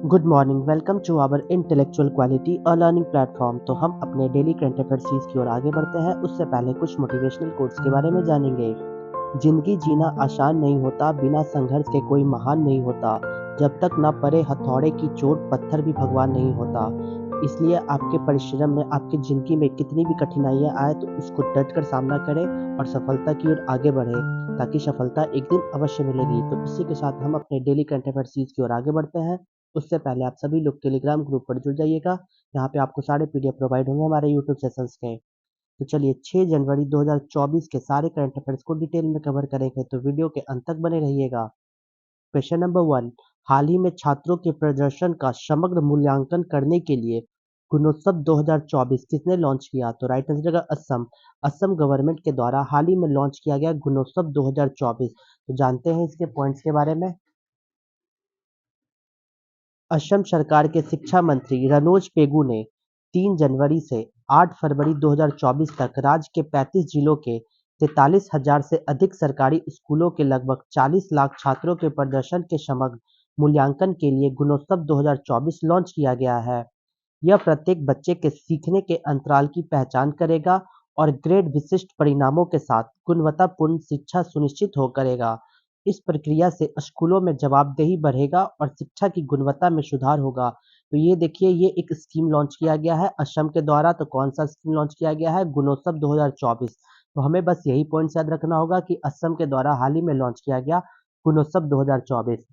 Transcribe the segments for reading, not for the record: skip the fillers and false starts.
Good morning, welcome to our intellectual quality a learning platform. तो हम अपने daily current affair series की ओर आगे बढ़ते हैं। उससे पहले कुछ मोटिवेशनल कोट्स के बारे में जानेंगे। जिंदगी जीना आसान नहीं होता, बिना संघर्ष के कोई महान नहीं होता। जब तक न पड़े हथौड़े की चोट, पत्थर भी भगवान नहीं होता। इसलिए आपके परिश्रम में, आपकी जिंदगी में कितनी भी कठिनाइयां आए तो उसको डट कर सामना करें और सफलता की ओर आगे बढ़े, ताकि सफलता एक दिन अवश्य मिलेगी। तो इसी के साथ हम अपने डेली करंट अफेयर सीरीज की ओर आगे बढ़ते हैं। उससे पहले आप सभी लोग टेलीग्राम ग्रुप पर जुड़ जाइएगा। यहाँ पे आपको सारे पीडीएफ प्रोवाइड होंगे हमारे यूट्यूब सेशंस के। तो चलिए 6 जनवरी 2024 के सारे करंट अफेयर्स को डिटेल में कवर करेंगे, तो वीडियो के अंत तक बने रहिएगा। क्वेश्चन नंबर 1, हाल ही में छात्रों के प्रदर्शन का समग्र मूल्यांकन करने के लिए गुणोत्सव 2024 किसने लॉन्च किया? तो राइट आंसर होगा असम। असम गवर्नमेंट के द्वारा हाल ही में लॉन्च किया गया गुणोत्सव 2024। तो जानते हैं इसके पॉइंट्स के बारे में। असम सरकार के शिक्षा मंत्री रनोज पेगू ने 3 जनवरी से 8 फरवरी 2024 तक राज्य के 35 जिलों के 43,000 से अधिक सरकारी स्कूलों के लगभग 40 लाख छात्रों के प्रदर्शन के समग्र मूल्यांकन के लिए गुणोत्सव 2024 लॉन्च किया गया है। यह प्रत्येक बच्चे के सीखने के अंतराल की पहचान करेगा और ग्रेड विशिष्ट परिणामों के साथ गुणवत्तापूर्ण शिक्षा सुनिश्चित हो करेगा। इस प्रक्रिया से स्कूलों में जवाबदेही बढ़ेगा और शिक्षा की गुणवत्ता में सुधार होगा। तो ये देखिए, ये एक स्कीम लॉन्च किया गया है असम के द्वारा। तो कौन सा स्कीम लॉन्च किया गया है? गुणोत्सव 2024। तो हमें बस यही पॉइंट याद रखना होगा कि असम के द्वारा हाल ही में लॉन्च किया गया गुणोत्सव 2024।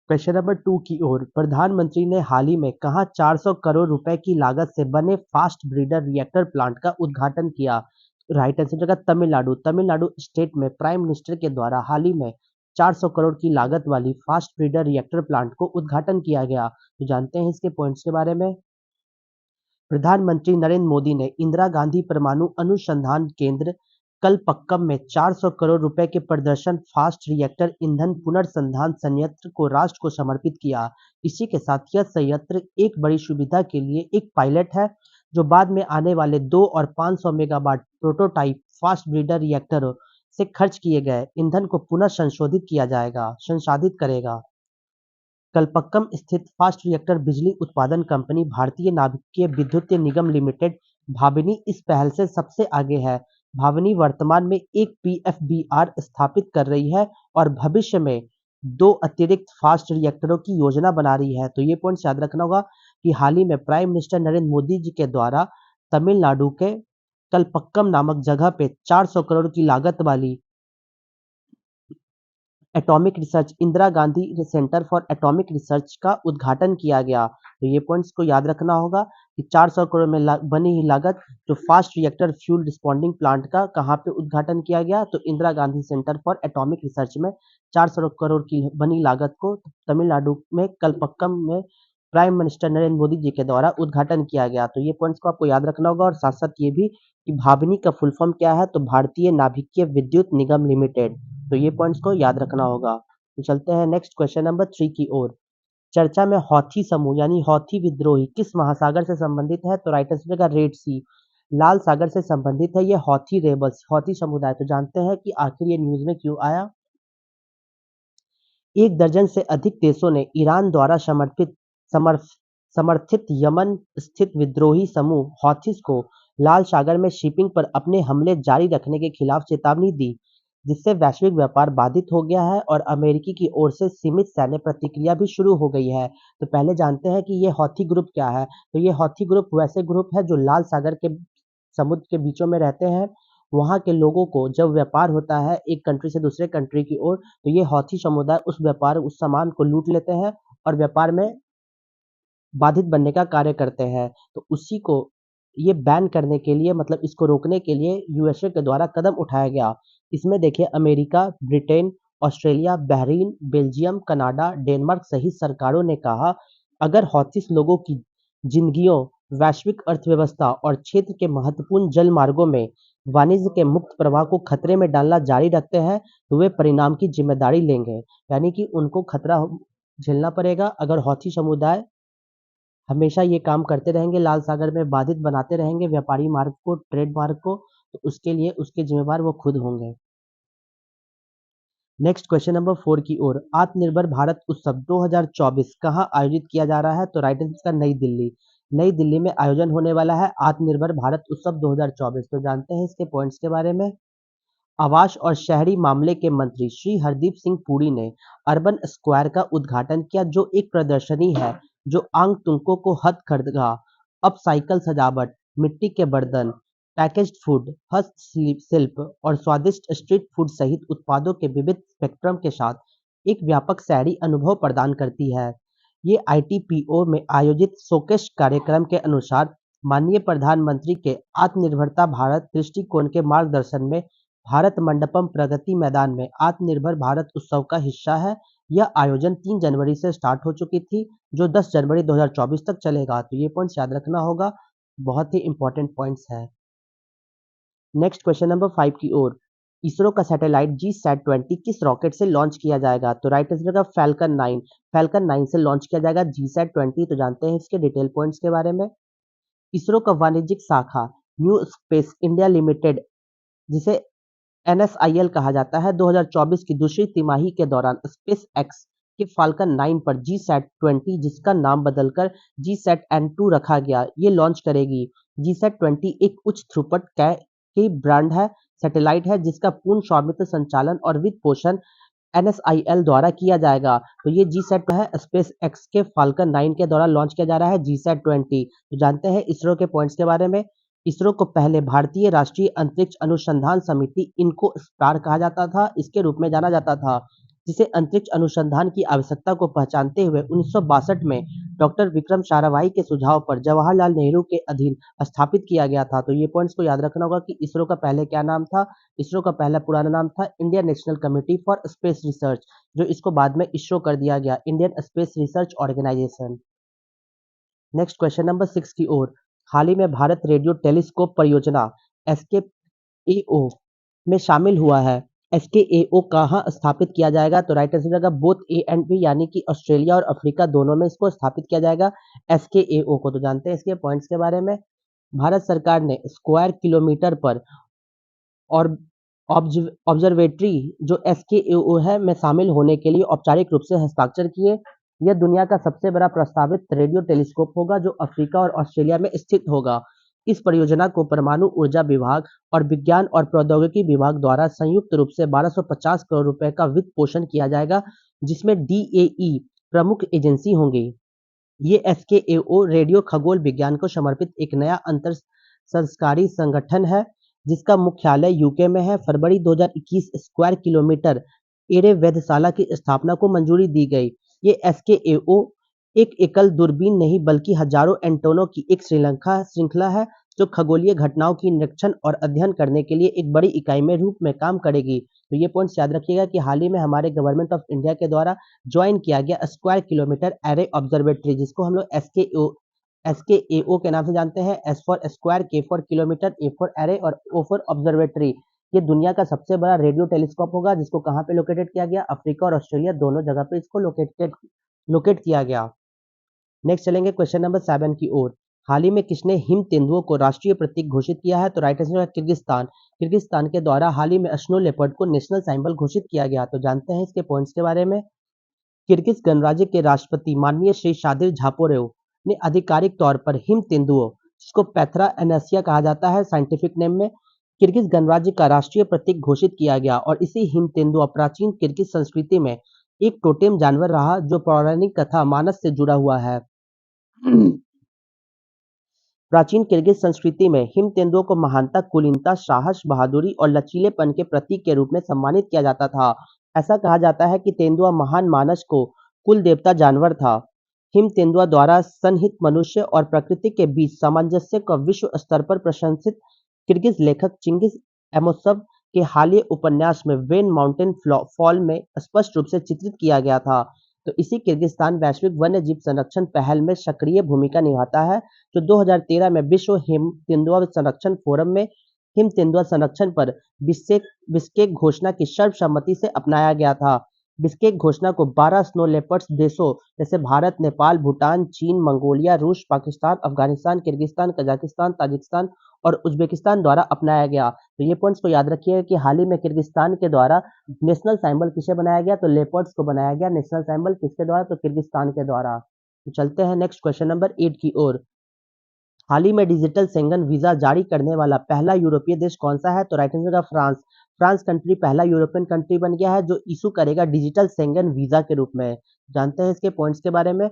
क्वेश्चन नंबर 2 की ओर। प्रधानमंत्री ने हाल ही में कहां 400 करोड़ रुपए की लागत से बने फास्ट ब्रीडर रिएक्टर प्लांट का उद्घाटन किया? राइट आंसर होगा तमिलनाडु। तमिलनाडु स्टेट में प्राइम मिनिस्टर के द्वारा हाल ही में 400 करोड़ की लागत वाली फास्ट ब्रीडर रिएक्टर प्लांट को उद्घाटन किया गया। तो जानते हैं इसके पॉइंट्स के बारे में। प्रधानमंत्री नरेंद्र मोदी ने इंदिरा गांधी परमाणु अनुसंधान केंद्र कलपक्कम में 400 करोड़ रुपए के प्रदर्शन फास्ट रिएक्टर ईंधन पुनर्संधान संयंत्र को राष्ट्र को समर्पित किया। इसी के साथ यह संयंत्र एक बड़ी सुविधा के लिए एक पायलट है, जो बाद में आने वाले 2 और 500 मेगावाट प्रोटोटाइप फास्ट ब्रीडर रिएक्टरों से खर्च किए गए ईंधन को पुनः संसाधित करेगा। कलपक्कम स्थित फास्ट रिएक्टर बिजली उत्पादन कंपनी भारतीय नाभिकीय विद्युत निगम लिमिटेड भाविनी इस पहल से सबसे आगे है। भाविनी वर्तमान में एक पीएफबीआर स्थापित कर रही है और भविष्य में 2 अतिरिक्त फास्ट रिएक्टरों की योजना बना रही है। तो ये पॉइंट याद रखना होगा कि हाल ही में प्राइम मिनिस्टर नरेंद्र मोदी जी के द्वारा तमिलनाडु के कलपक्कम नामक जगह पे 400 करोड़ की लागत वाली atomic research Indira Gandhi centre for atomic research का उद्घाटन किया गया। तो ये पॉइंट्स को याद रखना होगा कि 400 करोड़ में बनी ही लागत जो fast reactor fuel responding plant का कहाँ पे उद्घाटन किया गया? तो Indira Gandhi centre for atomic research में 400 करोड़ की बनी लागत को तमिलनाडु में कलपक्कम में प्राइम मिनिस्टर नरेंद्र मोदी जी के द्वारा उद्घाटन किया गया। तो ये पॉइंट्स को आपको याद रखना होगा और साथ साथ ये भी कि भाविनी का फुल फॉर्म क्या है? तो भारतीय नाभिकीय विद्युत निगम लिमिटेड। तो ये पॉइंट्स को याद रखना होगा। तो चलते हैं नेक्स्ट क्वेश्चन नंबर 3 की ओर। चर्चा में हौथी समूह यानी हौथी विद्रोही किस महासागर से संबंधित है? तो राइट आंसर का रेड सी, लाल सागर से संबंधित है ये हौथी रेबल्स, हौथी समुदाय। तो जानते हैं कि आखिर ये न्यूज में क्यों आया। एक दर्जन से अधिक देशों ने ईरान द्वारा समर्थित यमन स्थित विद्रोही समूह हौथीस को लाल सागर में शिपिंग पर अपने हमले जारी रखने के खिलाफ चेतावनी दी, जिससे वैश्विक व्यापार बाधित हो गया है और अमेरिकी की ओर से सीमित सैन्य प्रतिक्रिया भी शुरू हो गई है। तो पहले जानते हैं कि ये हौथी ग्रुप क्या है। तो ये हौथी ग्रुप वैसे ग्रुप है जो लाल सागर के समुद्र के बीचों में रहते हैं। वहाँ के लोगों को जब व्यापार होता है एक कंट्री से दूसरे कंट्री की ओर, तो ये हौथी समुदाय उस सामान को लूट लेते हैं और व्यापार में बाधित बनने का कार्य करते हैं। तो उसी को ये बैन करने के लिए, मतलब इसको रोकने के लिए यूएसए के द्वारा कदम उठाया गया। इसमें देखिए America, Britain, Australia, Bahrain, Belgium, Canada, Denmark सहित सरकारों ने कहा, अगर हौथीस लोगों की जिंदगियों, वैश्विक अर्थव्यवस्था और क्षेत्र के महत्वपूर्ण जल मार्गों में वाणिज्य के मुक्त प्रवाह को खतरे में डालना जारी रखते हैं, तो वे परिणाम की जिम्मेदारी लेंगे। यानी कि उनको खतरा झेलना पड़ेगा अगर हौथी समुदाय हमेशा ये काम करते रहेंगे, लाल सागर में बाधित बनाते रहेंगे व्यापारी मार्ग को, ट्रेड मार्ग को, तो उसके लिए उसके जिम्मेवार वो खुद होंगे। नेक्स्ट क्वेश्चन नंबर 4 की ओर। आत्मनिर्भर भारत उत्सव 2024 कहाँ आयोजित किया जा रहा है? तो राइट आंसर इसका नई दिल्ली। नई दिल्ली में आयोजन होने वाला है आत्मनिर्भर भारत उत्सव 2024। तो जानते हैं इसके पॉइंट्स के बारे में। आवास और शहरी मामले के मंत्री श्री हरदीप सिंह पुरी ने अर्बन स्क्वायर का उद्घाटन किया, जो एक प्रदर्शनी है जो आगंतुकों को हथकरघा, अपसाइकल सजावट, मिट्टी के बर्तन, पैकेज्ड फूड, हस्तशिल्प और स्वादिष्ट स्ट्रीट फूड सहित उत्पादों के विविध स्पेक्ट्रम के साथ एक व्यापक शहरी अनुभव प्रदान करती है। ये आईटीपीओ में आयोजित शोकेस कार्यक्रम के अनुसार माननीय प्रधानमंत्री के आत्मनिर्भरता भारत दृष्टिकोण के मार्गदर्शन में भारत मंडपम प्रगति मैदान में आत्मनिर्भर भारत उत्सव का हिस्सा है। यह आयोजन 3 जनवरी से स्टार्ट हो चुकी थी, जो 10 जनवरी 2024 तक चलेगा। तो ये पॉइंट्स याद रखना होगा, बहुत ही इंपॉर्टेंट पॉइंट्स है। नेक्स्ट क्वेश्चन नंबर 5 की ओर। इसरो का सैटेलाइट GSAT-20 किस रॉकेट से लॉन्च किया जाएगा? तो राइट आंसर का फैल्कन 9। फैल्कन 9 से लॉन्च किया जाएगा GSAT-20। तो जानते हैं इसके डिटेल पॉइंट्स के बारे में। इसरो का वाणिज्यिक शाखा न्यू स्पेस इंडिया लिमिटेड, जिसे NSIL कहा जाता है, 2024 की दूसरी तिमाही के दौरान स्पेस एक्स के फाल्कन 9 पर GSAT-20, जिसका नाम बदलकर GSAT-N2 रखा गया, ये लॉन्च करेगी। GSAT-20 एक उच्च थ्रूपुट की ब्रांड है सैटेलाइट है, जिसका पूर्ण स्वामित्व संचालन और वित्त पोषण NSIL द्वारा किया जाएगा। तो ये GSAT है, स्पेस एक्स के फाल्कन 9 के द्वारा लॉन्च किया जा रहा है GSAT-20। तो जानते हैं इसरो के पॉइंट्स के बारे में। इसरो को पहले भारतीय राष्ट्रीय अंतरिक्ष अनुसंधान समिति, इनको स्टार कहा जाता था, इसके रूप में जाना जाता था, जिसे अंतरिक्ष अनुसंधान की आवश्यकता को पहचानते हुए 1962 में डॉक्टर विक्रम साराभाई के सुझाव पर जवाहरलाल नेहरू के अधीन स्थापित किया गया था। तो ये पॉइंट्स को याद रखना होगा कि इसरो का पहले क्या नाम था। इसरो का पहला पुराना नाम था Indian National Committee for Space Research, जो इसको बाद में इसरो कर दिया गया, Indian Space Research Organisation. Next question number 6 की ओर। हाल ही में भारत रेडियो टेलीस्कोप परियोजना SKAO में शामिल हुआ है। SKAO कहाँ स्थापित किया जाएगा? तो राइट आंसर होगा बोथ ए एंड बी, यानी कि ऑस्ट्रेलिया और अफ्रीका दोनों में इसको स्थापित किया जाएगा SKAO को। तो जानते हैं इसके पॉइंट्स के बारे में। भारत सरकार ने स्क्वायर किलोमीटर पर और ऑब्जर्वेटरी जो SKAO है में शामिल होने के लिए औपचारिक रूप से हस्ताक्षर किए। यह दुनिया का सबसे बड़ा प्रस्तावित रेडियो टेलीस्कोप होगा, जो अफ्रीका और ऑस्ट्रेलिया में स्थित होगा। इस परियोजना को परमाणु ऊर्जा विभाग और विज्ञान और प्रौद्योगिकी विभाग द्वारा संयुक्त रूप से 1250 करोड़ रुपए का वित्त पोषण किया जाएगा, जिसमें DAE प्रमुख एजेंसी होंगी। ये SKAO रेडियो खगोल विज्ञान को समर्पित एक नया अंतर संस्कारी संगठन है, जिसका मुख्यालय यूके में है। फरवरी 2021 स्क्वायर किलोमीटर एरे वेधशाला की स्थापना को मंजूरी दी गई। ये SKAO एक एकल दूरबीन नहीं, बल्कि हजारों एंटेनों की एक श्रृंखला है, जो खगोलीय घटनाओं की निरीक्षण और अध्ययन करने के लिए एक बड़ी इकाई में रूप में काम करेगी। तो ये पॉइंट्स याद रखिएगा कि हाल ही में हमारे गवर्नमेंट ऑफ इंडिया के द्वारा ज्वाइन किया गया स्क्वायर किलोमीटर एरे ऑब्जर्वेटरी, जिसको हम लोग SKAO के नाम से जानते हैं। S for square, K for kilometre, A for array और O फॉर ऑब्जर्वेटरी। ये दुनिया का सबसे बड़ा रेडियो टेलीस्कोप होगा, जिसको कहाँ पे लोकेटेड किया गया? अफ्रीका और ऑस्ट्रेलिया दोनों जगह पे इसको लोकेट किया गया। नेक्स्ट चलेंगे क्वेश्चन नंबर 7 की ओर। हाल ही में किसने हिम तेंदुओं को राष्ट्रीय प्रतीक घोषित किया है? तो राइट आंसर है किर्गिस्तान। किर्गिस्तान के द्वारा हाल ही में स्नो लेपर्ड को नेशनल सिंबल घोषित किया गया। तो जानते हैं इसके पॉइंट्स के बारे में। किर्गिज गणराज्य के राष्ट्रपति माननीय श्री शादिर झापोरेव ने आधिकारिक तौर पर हिम तेंदुओं, जिसको पैथरा एनेसिया कहा जाता है साइंटिफिक नेम में, किर्गिज गणराज्य का राष्ट्रीय प्रतीक घोषित किया गया। और इसी हिम तेंदुआ प्राचीन किर्गिज संस्कृति में एक टोटेम जानवर रहा, जो पौराणिक कथा मानस से जुड़ा हुआ है। प्राचीन किर्गिज संस्कृति में हिम तेंदुओं को महानता, कुलीनता, साहस, बहादुरी और लचीलेपन के प्रतीक के रूप में सम्मानित किया जाता था। ऐसा कहा जाता है कि तेंदुआ महान मानस को कुल देवता जानवर था। हिम तेंदुआ द्वारा सन्निहित मनुष्य और प्रकृति के बीच सामंजस्य को विश्व स्तर पर प्रशंसित किर्गिज लेखक चिंगिस एमोसव के हालिया उपन्यास में वेन माउंटेन फॉल में स्पष्ट रूप से चित्रित किया गया था। तो इसी किर्गिस्तान वैश्विक वन्य जीव संरक्षण पहल में सक्रिय भूमिका निभाता है, जो 2013 में विश्व हिम तेंदुआ संरक्षण फोरम में हिम तेंदुआ संरक्षण पर बिश्केक घोषणा की सर्वसम्मति से अपनाया गया था। बिश्केक घोषणा को 12 स्नो लेपर्ड्स देशों जैसे भारत, नेपाल, भूटान, चीन, मंगोलिया, रूस, Pakistan, Afghanistan, Kyrgyzstan, Kazakhstan, Tajikistan और उज्बेकिस्तान द्वारा अपनाया गया। तो ये पॉइंट्स को याद रखिएगा कि हाल ही में किर्गिस्तान के द्वारा नेशनल सिंबल किसे बनाया गया, तो लेपर्ड्स को बनाया गया नेशनल सिंबल किसके द्वारा, तो किर्गिस्तान के द्वारा। तो चलते हैं नेक्स्ट क्वेश्चन नंबर 8 की ओर। हाल ही में डिजिटल शेंगन वीजा जारी करने वाला पहला यूरोपीय देश कौन सा है, तो राइट आंसर का फ्रांस। फ्रांस कंट्री पहला यूरोपियन कंट्री बन गया है जो इशू करेगा डिजिटल शेंगन वीजा के रूप में। जानते हैं इसके पॉइंट्स के बारे में।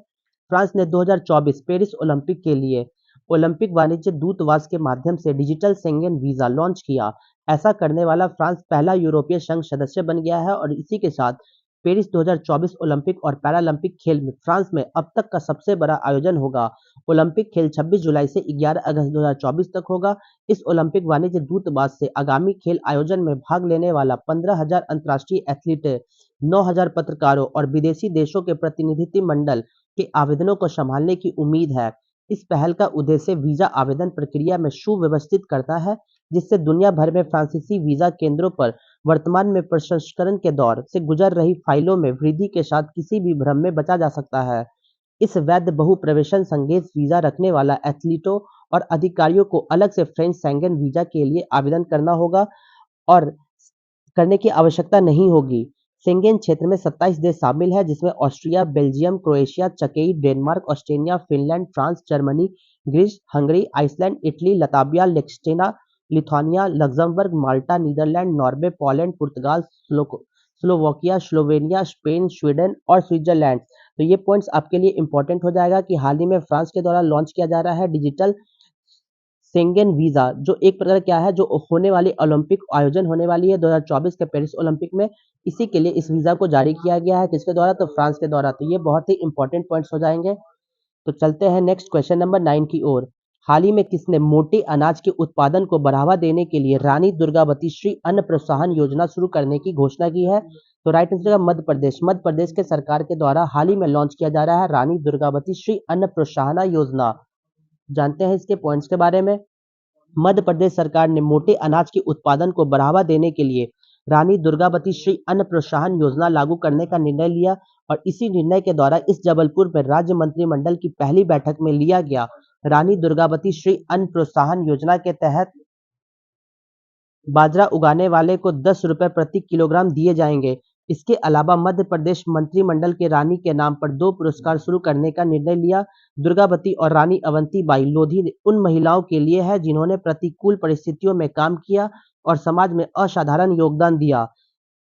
फ्रांस ने 2024 पेरिस ओलंपिक के लिए ओलंपिक वाणिज्य दूतावास के माध्यम से डिजिटल शेंगन वीजा लॉन्च किया। ऐसा करने वाला फ्रांस पहला यूरोपीय संघ सदस्य बन गया है और इसी के साथ पेरिस 2024 ओलंपिक और पैरालंपिक खेल में फ्रांस में अब तक का सबसे बड़ा आयोजन होगा। ओलंपिक खेल 26 जुलाई से 11 अगस्त 2024 तक होगा। इस ओलंपिक वाणिज्य दूतावास से आगामी खेल आयोजन में भाग लेने वाला 15,000 अंतर्राष्ट्रीय एथलीट, 9,000 पत्रकारों और विदेशी देशों के प्रतिनिधित्व मंडल के आवेदनों को संभालने की उम्मीद है। इस पहल का उद्देश्य वीजा आवेदन प्रक्रिया में सुव्यवस्थित करता है, जिससे दुनिया भर में फ्रांसीसी वीजा केंद्रों पर वर्तमान में प्रसंस्करण के दौर से गुजर रही फाइलों में वृद्धि के साथ किसी भी भ्रम में बचा जा सकता है। इस वैध बहुप्रवेशन संदेश वीजा रखने वाला एथलीटों और अधिकारियों को अलग से फ्रेंच शेंगन वीजा के लिए आवेदन करना होगा और करने की आवश्यकता नहीं होगी। शेंगेन क्षेत्र में 27 देश शामिल है, जिसमें ऑस्ट्रिया, बेल्जियम, क्रोएशिया, चेक, Denmark, Australia, Finland, France, Germany, Greece, Hungary, Iceland, Italy, Latvia, Liechtenstein, Lithuania, Luxembourg, Malta, Netherlands, Norway, Poland, पुर्तगाल, स्लोवाकिया, स्लोवेनिया, स्पेन, स्वीडन और स्विट्जरलैंड। तो ये पॉइंट्स आपके लिए इंपॉर्टेंट हो जाएगा कि हाल ही में फ्रांस के द्वारा लॉन्च किया जा रहा है डिजिटल शेंगेन वीजा, जो एक प्रकार क्या है, जो होने वाली ओलंपिक आयोजन होने वाली है 2024 के पेरिस ओलंपिक में। इसी के लिए इस वीजा को जारी किया गया है, किसके द्वारा, तो फ्रांस के द्वारा। तो ये बहुत ही इंपॉर्टेंट पॉइंट्स हो जाएंगे। तो चलते हैं नेक्स्ट क्वेश्चन नंबर 9 की ओर। हाल ही में किसने मोटे अनाज के उत्पादन को बढ़ावा देने के लिए रानी दुर्गावती श्री अन्न प्रोत्साहन योजना शुरू करने की घोषणा की है, तो राइट आंसर है मध्य प्रदेश। मध्य प्रदेश के सरकार के द्वारा हाल ही में लॉन्च किया जा रहा है रानी दुर्गावती श्री अन्न प्रोत्साहन योजना। जानते हैं इसके पॉइंट्स के बारे में। मध्य प्रदेश सरकार ने मोटे अनाज के उत्पादन को बढ़ावा देने के लिए रानी दुर्गावती श्री अन्न प्रोत्साहन योजना लागू करने का निर्णय लिया और इसी निर्णय के द्वारा इस जबलपुर में राज्य मंत्रिमंडल की पहली बैठक में लिया गया। रानी दुर्गावती श्री अन्न प्रोत्साहन योजना के तहत बाजरा उगाने वाले को 10 रुपए प्रति किलोग्राम दिए जाएंगे। इसके अलावा मध्य प्रदेश मंत्रिमंडल के रानी के नाम पर 2 पुरस्कार शुरू करने का निर्णय लिया। दुर्गावती और रानी अवंतीबाई लोधी उन महिलाओं के लिए है जिन्होंने प्रतिकूल परिस्थितियों में काम किया और समाज में असाधारण योगदान दिया।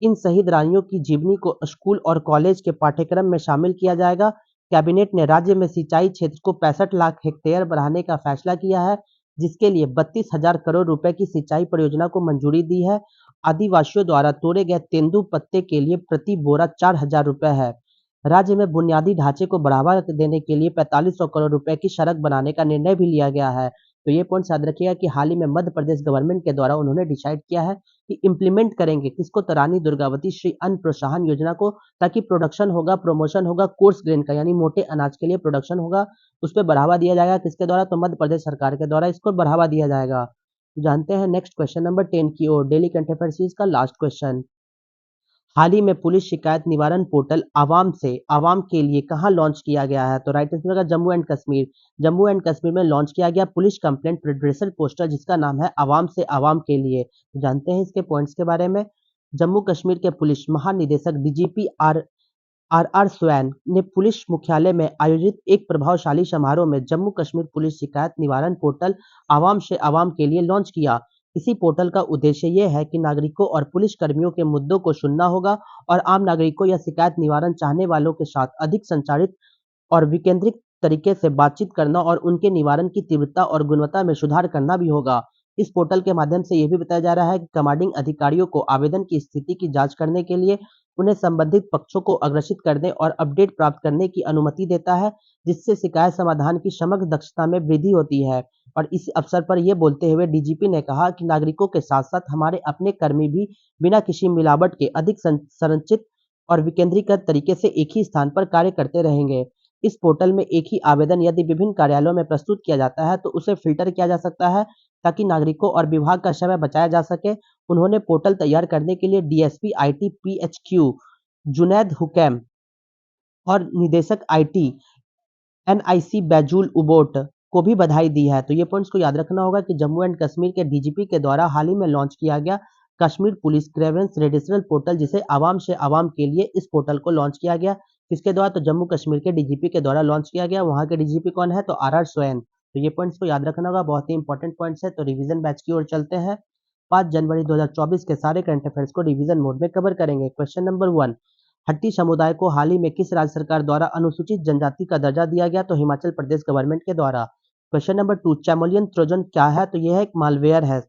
इन शहीद रानियों की जीवनी को स्कूल और कॉलेज के पाठ्यक्रम में शामिल किया जाएगा। कैबिनेट ने राज्य में सिंचाई क्षेत्र को 65 लाख हेक्टेयर बढ़ाने का फैसला किया है, जिसके लिए 32,000 करोड़ रुपए की सिंचाई परियोजना को मंजूरी दी है। आदिवासियों द्वारा तोड़े गए तेंदू पत्ते के लिए प्रति बोरा 4,000 रुपए है। राज्य में बुनियादी ढांचे को बढ़ावा देने के लिए 4500 करोड़ रुपए की सड़क बनाने का निर्णय भी लिया गया है। तो ये पॉइंट याद रखिएगा कि हाल ही में मध्य प्रदेश गवर्नमेंट के द्वारा उन्होंने डिसाइड किया है कि इम्प्लीमेंट करेंगे किसको, तो रानी दुर्गावती श्री अन्न प्रोत्साहन योजना को, ताकि प्रोडक्शन होगा, प्रमोशन होगा कोर्स ग्रेन का, यानी मोटे अनाज के लिए प्रोडक्शन होगा, उस पर बढ़ावा दिया जाएगा। किसके द्वारा, तो मध्य प्रदेश सरकार के द्वारा इसको बढ़ावा दिया जाएगा। जानते हैं नेक्स्ट क्वेश्चन नंबर 10 की ओर। डेली करंट अफेयर सीरीज का लास्ट क्वेश्चन। हाल ही में पुलिस शिकायत निवारण पोर्टल आवाम के लिए कहाँ लॉन्च किया गया है, तो राइट आंसर का जम्मू एंड कश्मीर। जम्मू एंड कश्मीर में लॉन्च किया गया पुलिस कंप्लेंट रिड्रेसल पोस्टर, जिसका नाम है आवाम से आवाम के लिए। जानते हैं इसके पॉइंट्स के बारे में। जम्मू कश्मीर के पुलिस महानिदेशक डीजीपी आर स्वैन ने पुलिस मुख्यालय में आयोजित एक प्रभावशाली समारोह में जम्मू कश्मीर पुलिस शिकायत निवारण पोर्टल आवाम से आवाम के लिए लॉन्च किया। इसी पोर्टल का उद्देश्य यह है कि नागरिकों और पुलिस कर्मियों के मुद्दों को सुनना होगा और आम नागरिकों या शिकायत निवारण चाहने वालों के साथ अधिक संचारित और विकेंद्रित तरीके से बातचीत करना और उनके निवारण की तीव्रता और गुणवत्ता में सुधार करना भी होगा। इस पोर्टल के माध्यम से यह भी बताया जा रहा है कि कमांडिंग अधिकारियों को आवेदन की स्थिति की जांच करने के लिए उन्हें संबंधित पक्षों को अग्रेसित करने और अपडेट प्राप्त करने की अनुमति देता है, जिससे शिकायत समाधान की समग्र दक्षता में वृद्धि होती है। और इस अवसर पर यह बोलते हुए डीजीपी ने कहा कि नागरिकों के साथ साथ हमारे अपने कर्मी भी बिना किसी मिलावट के अधिक संरचित और विकेंद्रीकृत तरीके से एक ही स्थान पर कार्य करते रहेंगे। इस पोर्टल में एक ही आवेदन यदि विभिन्न कार्यालयों में प्रस्तुत किया जाता है तो उसे फिल्टर किया जा सकता है, ताकि नागरिकों और विभाग का समय बचाया जा सके। उन्होंने पोर्टल तैयार करने के लिए डीएसपी आईटी पीएचक्यू जुनैद हुकैम और निदेशक आईटी एनआईसी बैजुल उबोट को भी बधाई दी है। तो ये पॉइंट्स को याद रखना होगा कि जम्मू एंड कश्मीर के डीजीपी के द्वारा हाल ही में लॉन्च किया गया कश्मीर पुलिस ग्रीवेंस रेडिशनल पोर्टल, जिसे आवाम से आवाम के लिए इस पोर्टल को लॉन्च किया गया। किसके द्वारा? तो जम्मू कश्मीर के डीजीपी के द्वारा लॉन्च किया गया। वहाँ के डीजीपी कौन है? तो आर सोयन। तो ये पॉइंट्स को याद रखना होगा, बहुत ही इंपॉर्टेंट पॉइंट्स है। तो रिवीजन बैच की ओर चलते हैं। 5 जनवरी 2024 के सारे करंट अफेयर्स को रिवीजन मोड में कवर करेंगे। क्वेश्चन नंबर 1, हट्टी समुदाय को हाल ही में किस राज्य सरकार द्वारा अनुसूचित जनजाति का दर्जा दिया गया? तो हिमाचल प्रदेश गवर्नमेंट के द्वारा। क्वेश्चन नंबर 2, चैमोलियन ट्रोजन क्या है? तो यह एक मालवेयर है।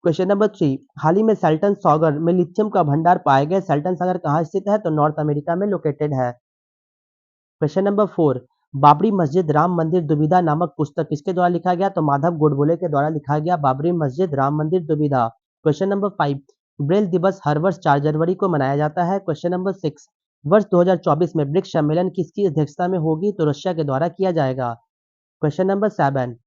क्वेश्चन नंबर 3, हाल ही में सल्टन सागर में लिथियम का भंडार पाए गए। सल्टन सागर कहाँ स्थित है? तो नॉर्थ अमेरिका में लोकेटेड है। क्वेश्चन नंबर 4, बाबरी मस्जिद राम मंदिर दुविधा नामक पुस्तक किसके द्वारा लिखा गया? तो माधव गोडबोले के द्वारा लिखा गया बाबरी मस्जिद राम मंदिर दुविधा। क्वेश्चन नंबर 5, ब्रेल दिवस हर वर्ष 4 जनवरी को मनाया जाता है। क्वेश्चन नंबर 6, वर्ष 2024 में ब्रिक्स सम्मेलन किसकी अध्यक्षता में होगी? तो रशिया के द्वारा किया जाएगा। क्वेश्चन नंबर 7,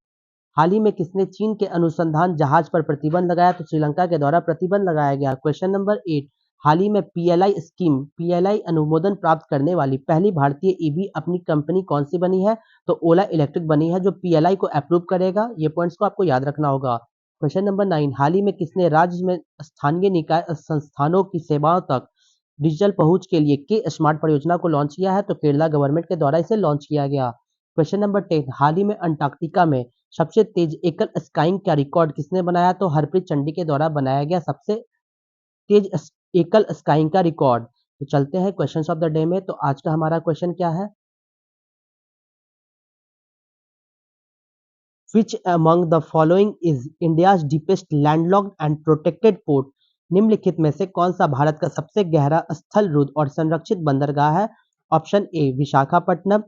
हाल ही में किसने चीन के अनुसंधान जहाज पर प्रतिबंध लगाया? तो श्रीलंका के द्वारा प्रतिबंध लगाया गया। क्वेश्चन नंबर 8, हाल ही में पीएलआई अनुमोदन प्राप्त करने वाली पहली भारतीय ईवी अपनी कंपनी कौन सी बनी है? तो ओला इलेक्ट्रिक बनी है, जो पीएलआई को अप्रूव करेगा। ये पॉइंट्स को आपको याद रखना होगा। क्वेश्चन नंबर 9, हाल ही में किसने राज्य में स्थानीय निकाय संस्थानों की सेवाओं तक डिजिटल पहुंच के लिए के स्मार्ट परियोजना को लॉन्च किया है? तो केरला गवर्नमेंट के द्वारा इसे लॉन्च किया गया। क्वेश्चन नंबर 10, हाल ही में अंटार्कटिका में सबसे तेज एकल स्काइंग का रिकॉर्ड किसने बनाया? तो हरप्रीत चंडी के द्वारा बनाया गया सबसे तेज एकल स्काइंग का रिकॉर्ड। तो चलते हैं क्वेश्चंस ऑफ द डे में। तो आज का हमारा क्वेश्चन क्या है? Which among the following is India's deepest landlocked and protected port? निम्नलिखित में से कौन सा भारत का सबसे गहरा स्थल रुद्ध और संरक्षित बंदरगाह है? Option A Visakhapatnam,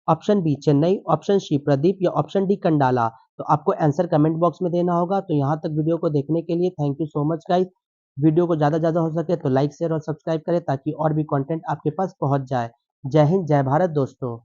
option B Chennai, option C Pradeep या ऑप्शन डी कंडाला। तो आपको आंसर कमेंट बॉक्स में देना होगा। तो यहाँ तक वीडियो को देखने के लिए thank you so much guys. Video को ज़्यादा ज़्यादा हो सके तो लाइक शेयर और सब्सक्राइब करें, ताकि और भी कंटेंट आपके पास पहुँच जाए। जय हिंद, जय भारत दोस्तों।